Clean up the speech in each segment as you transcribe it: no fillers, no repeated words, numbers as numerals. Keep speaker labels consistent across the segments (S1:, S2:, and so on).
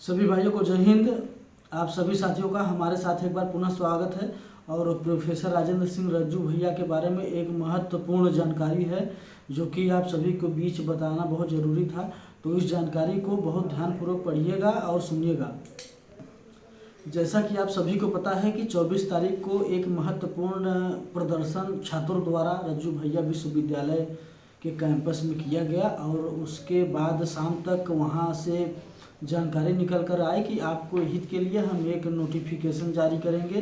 S1: सभी भाइयों को जय हिंद। आप सभी साथियों का हमारे साथ एक बार पुनः स्वागत है। और प्रोफेसर राजेंद्र सिंह रज्जू भैया के बारे में एक महत्वपूर्ण जानकारी है जो कि आप सभी को बीच बताना बहुत ज़रूरी था। तो इस जानकारी को बहुत ध्यानपूर्वक पढ़िएगा और सुनिएगा। जैसा कि आप सभी को पता है कि 24 तारीख को एक महत्वपूर्ण प्रदर्शन छात्रों द्वारा रज्जू भैया विश्वविद्यालय के कैंपस में किया गया और उसके बाद शाम तक वहां से जानकारी निकल कर आए कि आपको हित के लिए हम एक नोटिफिकेशन जारी करेंगे।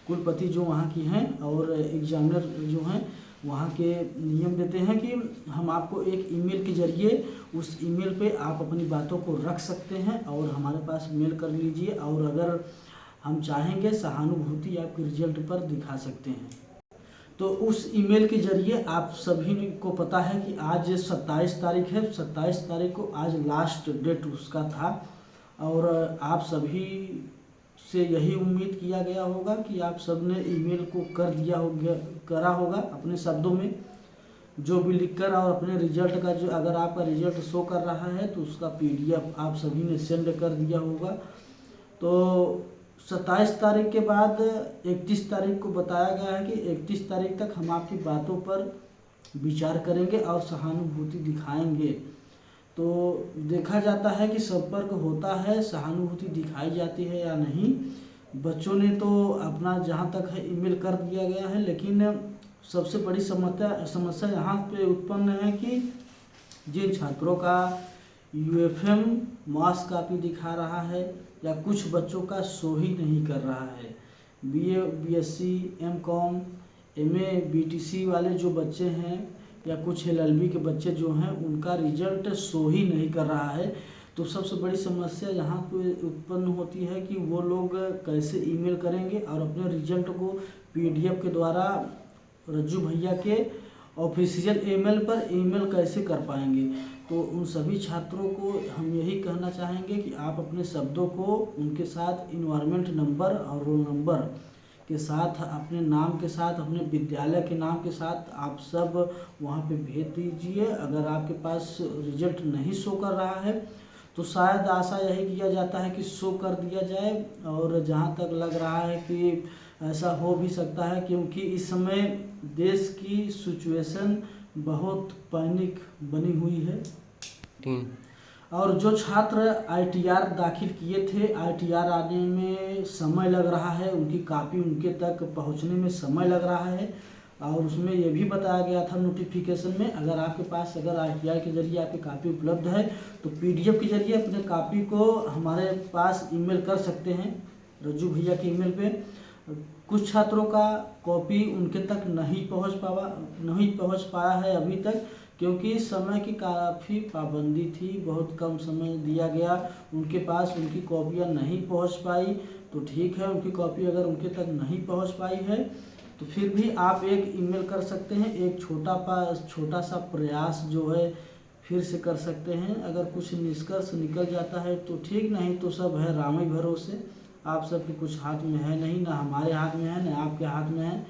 S1: कुलपति जो वहाँ की हैं और एग्जामिनर जो हैं वहाँ के नियम देते हैं कि हम आपको एक ईमेल के जरिए उस ईमेल पे आप अपनी बातों को रख सकते हैं और हमारे पास मेल कर लीजिए, और अगर हम चाहेंगे सहानुभूति आपके रिजल्ट पर दिखा सकते हैं। तो उस ईमेल के जरिए आप सभी को पता है कि आज 27 तारीख है। 27 तारीख को आज लास्ट डेट उसका था और आप सभी से यही उम्मीद किया गया होगा कि आप सब ने ईमेल को करा होगा अपने शब्दों में जो भी लिखकर, और अपने रिजल्ट का जो अगर आपका रिजल्ट शो कर रहा है तो उसका PDF आप सभी ने सेंड कर दिया होगा। तो 27 तारीख के बाद 31 तारीख को बताया गया है कि 31 तारीख तक हम आपकी बातों पर विचार करेंगे और सहानुभूति दिखाएंगे। तो देखा जाता है कि संपर्क होता है, सहानुभूति दिखाई जाती है या नहीं। बच्चों ने तो अपना जहाँ तक है ईमेल कर दिया गया है, लेकिन सबसे बड़ी समस्या यहाँ पे उत्पन्न है कि जिन छात्रों का UFM मास कॉपी दिखा रहा है या कुछ बच्चों का शो ही नहीं कर रहा है, BA BSc MCom MA BTC वाले जो बच्चे हैं या कुछ LLB के बच्चे जो हैं उनका रिजल्ट शो ही नहीं कर रहा है। तो सबसे बड़ी समस्या यहाँ पे उत्पन्न होती है कि वो लोग कैसे ईमेल करेंगे और अपने रिजल्ट को PDF के द्वारा रज्जू भैया के ऑफिशियल ईमेल पर ईमेल कैसे कर पाएंगे। तो उन सभी छात्रों को हम यही कहना चाहेंगे कि आप अपने शब्दों को उनके साथ इन्वायरमेंट नंबर और रोल नंबर के साथ, अपने नाम के साथ, अपने विद्यालय के नाम के साथ आप सब वहाँ पे भेज दीजिए। अगर आपके पास रिजल्ट नहीं शो कर रहा है तो शायद आशा यही किया जाता है कि शो कर दिया जाए, और जहाँ तक लग रहा है कि ऐसा हो भी सकता है क्योंकि इस समय देश की सिचुएशन बहुत पैनिक बनी हुई है। और जो छात्र ITR दाखिल किए थे, ITR आने में समय लग रहा है, उनकी कापी उनके तक पहुंचने में समय लग रहा है। और उसमें यह भी बताया गया था नोटिफिकेशन में, अगर आपके पास अगर ITR के जरिए आपकी कापी उपलब्ध है तो PDF के जरिए अपने कापी को हमारे पास ईमेल कर सकते हैं रज्जू भैया के ईमेल पे। कुछ छात्रों का कॉपी उनके तक नहीं पहुंच पाया है अभी तक, क्योंकि समय की काफ़ी पाबंदी थी, बहुत कम समय दिया गया उनके पास, उनकी कॉपियाँ नहीं पहुंच पाई। तो ठीक है, उनकी कॉपी अगर उनके तक नहीं पहुंच पाई है तो फिर भी आप एक ईमेल कर सकते हैं, एक छोटा सा प्रयास जो है फिर से कर सकते हैं। अगर कुछ निष्कर्ष निकल जाता है तो ठीक, नहीं तो सब है राम ही भरोसे। आप सबके कुछ हाथ में है नहीं, ना हमारे हाथ में है, ना आपके हाथ में है।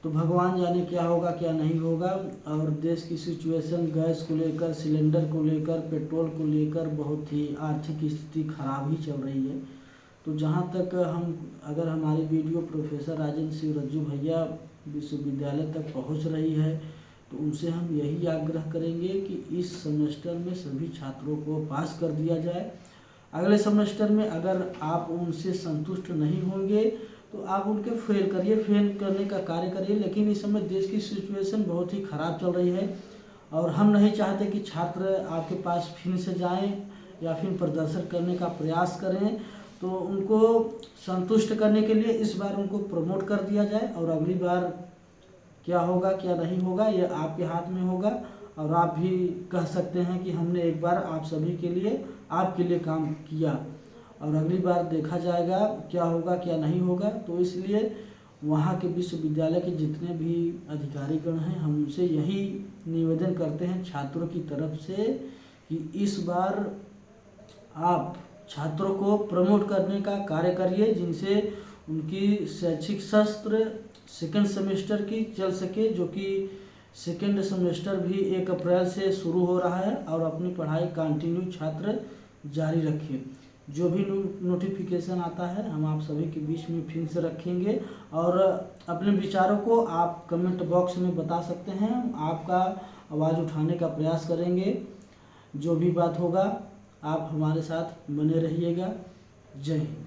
S1: तो भगवान जाने क्या होगा क्या नहीं होगा। और देश की सिचुएशन गैस को लेकर, सिलेंडर को लेकर, पेट्रोल को लेकर बहुत ही आर्थिक स्थिति खराब ही चल रही है। तो जहाँ तक अगर हमारी वीडियो प्रोफेसर राजेंद्र सिंह रज्जू भैया विश्वविद्यालय तक पहुँच रही है तो उनसे हम यही आग्रह करेंगे कि इस सेमेस्टर में सभी छात्रों को पास कर दिया जाए। अगले सेमेस्टर में अगर आप उनसे संतुष्ट नहीं होंगे तो आप उनके फेल करने का कार्य करिए। लेकिन इस समय देश की सिचुएशन बहुत ही ख़राब चल रही है और हम नहीं चाहते कि छात्र आपके पास फिर से जाएं या फिर प्रदर्शन करने का प्रयास करें। तो उनको संतुष्ट करने के लिए इस बार उनको प्रमोट कर दिया जाए, और अगली बार क्या होगा क्या नहीं होगा ये आपके हाथ में होगा। और आप भी कह सकते हैं कि हमने एक बार आप सभी के लिए, आपके लिए काम किया, और अगली बार देखा जाएगा क्या होगा क्या नहीं होगा। तो इसलिए वहाँ के विश्वविद्यालय के जितने भी अधिकारीगण हैं हम उनसे यही निवेदन करते हैं छात्रों की तरफ से कि इस बार आप छात्रों को प्रमोट करने का कार्य करिए, जिनसे उनकी शैक्षिक सत्र सेकंड सेमेस्टर की चल सके, जो कि सेकंड सेमेस्टर भी 1 अप्रैल से शुरू हो रहा है, और अपनी पढ़ाई कंटिन्यू छात्र जारी रखें। जो भी नोटिफिकेशन आता है हम आप सभी के बीच में फिर से रखेंगे। और अपने विचारों को आप कमेंट बॉक्स में बता सकते हैं, आपका आवाज़ उठाने का प्रयास करेंगे। जो भी बात होगा आप हमारे साथ बने रहिएगा। जय हिंद।